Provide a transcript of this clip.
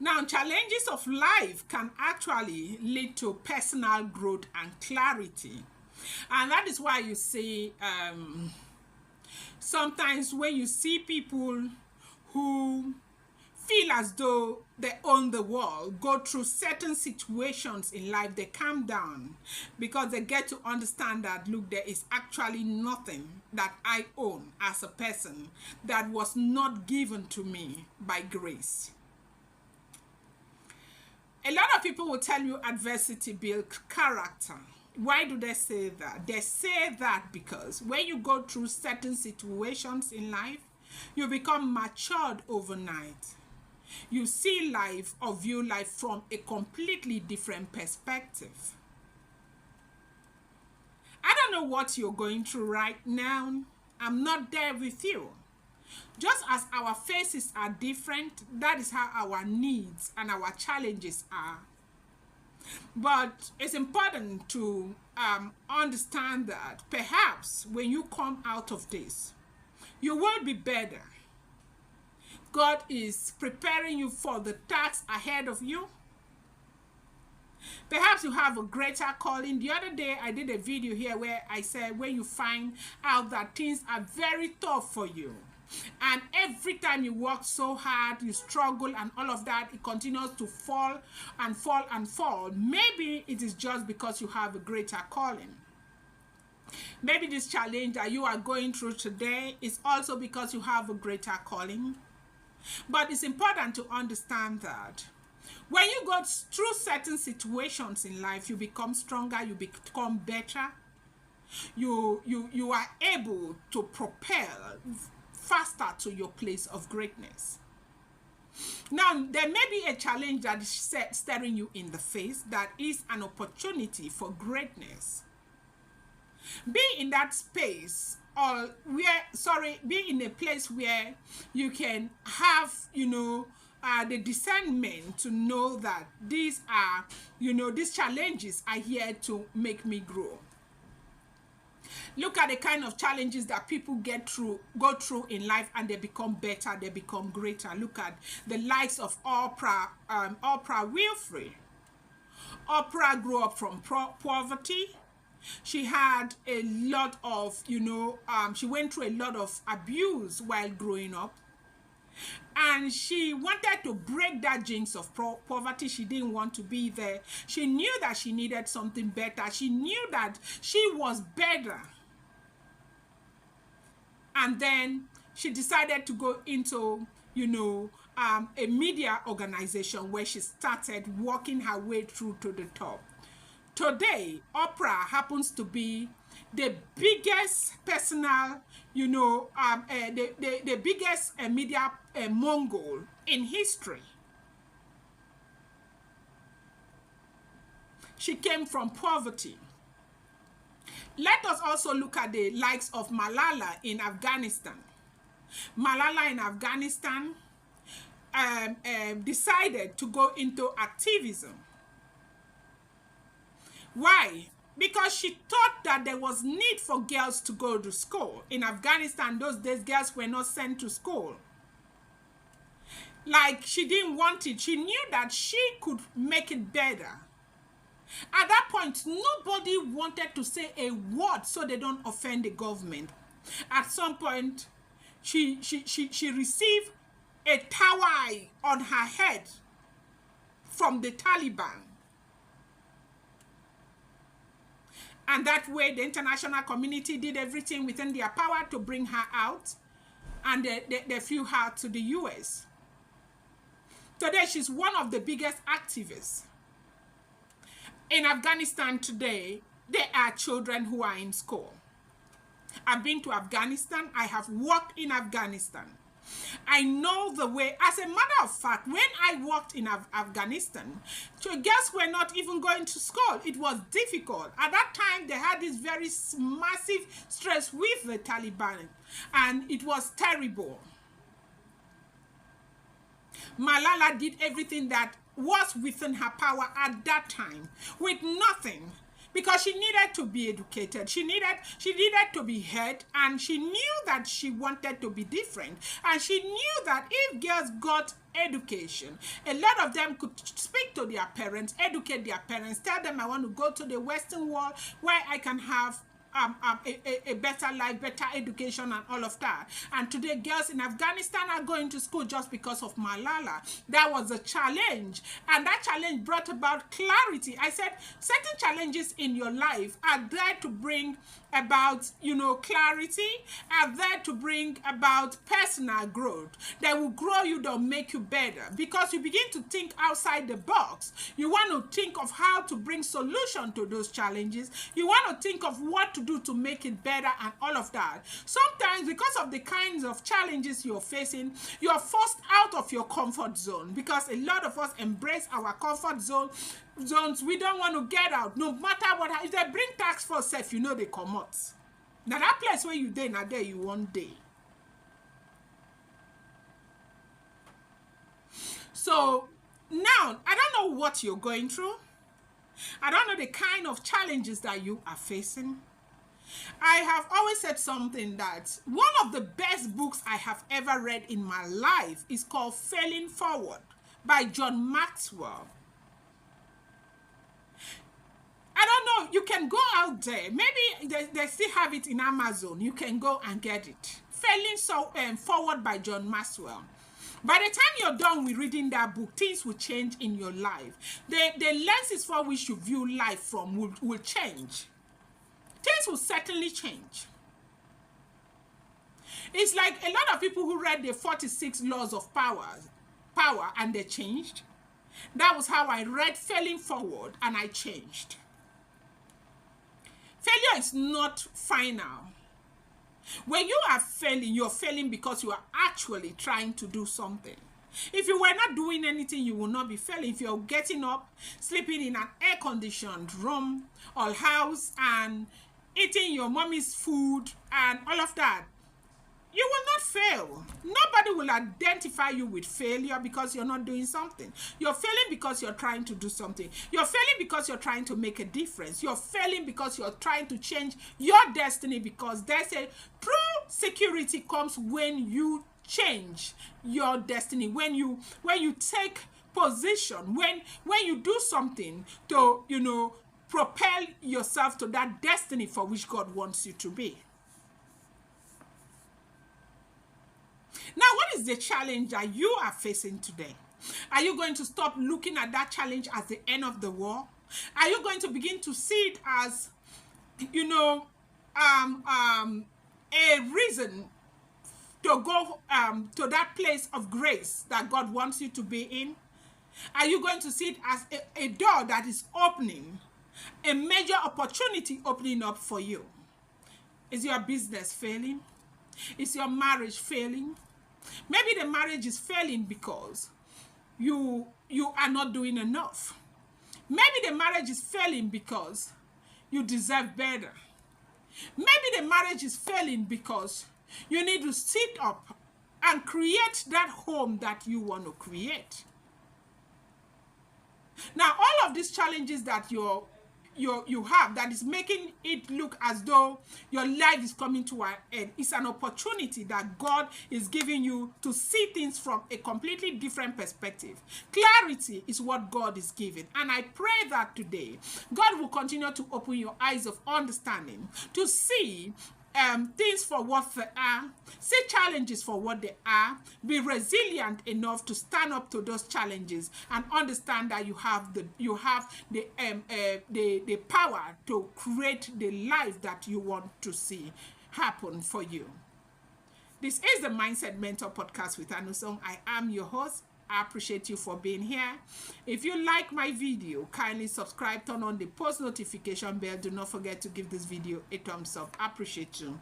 Now, challenges of life can actually lead to personal growth and clarity. And that is why you see sometimes when you see people who feel as though they own the world, go through certain situations in life, they calm down because they get to understand that, look, there is actually nothing that I own as a person that was not given to me by grace. A lot of people will tell you adversity builds character. Why do they say that? They say that because when you go through certain situations in life, you become matured overnight. You see life or view life from a completely different perspective. I don't know what you're going through right now. I'm not there with you. Just as our faces are different, that is how our needs and our challenges are. But it's important to understand that perhaps when you come out of this, you will be better. God is preparing you for the task ahead of you. Perhaps you have a greater calling. The other day, I did a video here where I said when you find out that things are very tough for you, and every time you work so hard, you struggle and all of that, it continues to fall and fall and fall. Maybe it is just because you have a greater calling. Maybe this challenge that you are going through today is also because you have a greater calling. But it's important to understand that when you go through certain situations in life, you become stronger, you become better. You are able to propel faster to your place of greatness. Now, there may be a challenge that is staring you in the face that is an opportunity for greatness. Be in that space, or be in a place where you can have, the discernment to know that these are, these challenges are here to make me grow. Look at the kind of challenges that people go through in life, and they become better, they become greater. Look at the likes of Oprah Winfrey. Oprah grew up from poverty. She had a lot of, she went through a lot of abuse while growing up. And she wanted to break that jinx of poverty. She didn't want to be there. She knew that she needed something better. She knew that she was better. And then she decided to go into, a media organization where she started working her way through to the top. Today, Oprah happens to be the biggest personal, the biggest media mogul in history. She came from poverty. Let us also look at the likes of Malala in Afghanistan. Malala in Afghanistan decided to go into activism. Why? Because she thought that there was need for girls to go to school. In Afghanistan, those days, girls were not sent to school. Like, she didn't want it. She knew that she could make it better. At that point, nobody wanted to say a word so they don't offend the government. At some point, she received a tawai on her head from the Taliban. And that way, the international community did everything within their power to bring her out. And they flew her to the US. Today, she's one of the biggest activists. In Afghanistan today, there are children who are in school. I've been to Afghanistan. I have worked in Afghanistan. I know the way. As a matter of fact, when I worked in Afghanistan, girls were not even going to school. It was difficult. At that time, they had this very massive stress with the Taliban, and it was terrible. Malala did everything that was within her power at that time with nothing, because she needed to be educated. She needed to be heard, and she knew that she wanted to be different. And she knew that if girls got education. A lot of them could speak to their parents, educate their parents, tell them I want to go to the Western world where I can have a better life, better education, and all of that. And today, girls in Afghanistan are going to school just because of Malala. That was a challenge, and that challenge brought about clarity. I said certain challenges in your life are there to bring about, you know, clarity, are there to bring about personal growth. They will grow you, they'll make you better, because you begin to think outside the box. You want to think of how to bring solution to those challenges. You want to think of what to do to make it better and all of that. Sometimes, because of the kinds of challenges you're facing, you're forced out of your comfort zone, because a lot of us embrace our comfort zones. We don't want to get out, no matter what. If they bring tax for self, you know they come out. Now that place where you day, now there you one day. So now, I don't know what you're going through. I don't know the kind of challenges that you are facing. I have always said something, that one of the best books I have ever read in my life is called Failing Forward by John Maxwell. I don't know, you can go out there. Maybe they still have it in Amazon. You can go and get it. Failing Forward by John Maxwell. By the time you're done with reading that book, things will change in your life. The lenses for which you view life from will change. Things will certainly change. It's like a lot of people who read the 46 laws of power and they changed. That was how I read Failing Forward, and I changed. Failure is not final. When you are failing, you're failing because you are actually trying to do something. If you were not doing anything, you will not be failing. If you're getting up, sleeping in an air-conditioned room or house, and eating your mommy's food and all of that, you will not fail. Nobody will identify you with failure because you're not doing something. You're failing because you're trying to do something. You're failing because you're trying to make a difference. You're failing because you're trying to change your destiny, because there's a true security comes when you change your destiny, when you take position, when you do something to, you know, propel yourself to that destiny for which God wants you to be. Now, what is the challenge that you are facing today? Are you going to stop looking at that challenge as the end of the war? Are you going to begin to see it as, you know, a reason to go to that place of grace that God wants you to be in? Are you going to see it as a door that is opening, a major opportunity opening up for you? Is your business failing? Is your marriage failing? Maybe the marriage is failing because you are not doing enough. Maybe the marriage is failing because you deserve better. Maybe the marriage is failing because you need to sit up and create that home that you want to create. Now, all of these challenges that you have that is making it look as though your life is coming to an end, it's an opportunity that God is giving you to see things from a completely different perspective. Clarity is what God is giving, and I pray that today God will continue to open your eyes of understanding to see things for what they are, see challenges for what they are, be resilient enough to stand up to those challenges, and understand that you have the power to create the life that you want to see happen for you. This is the Mindset Mentor Podcast with Anusong. I am your host. I appreciate you for being here. If you like my video, kindly subscribe, turn on the post notification bell. Do not forget to give this video a thumbs up. I appreciate you.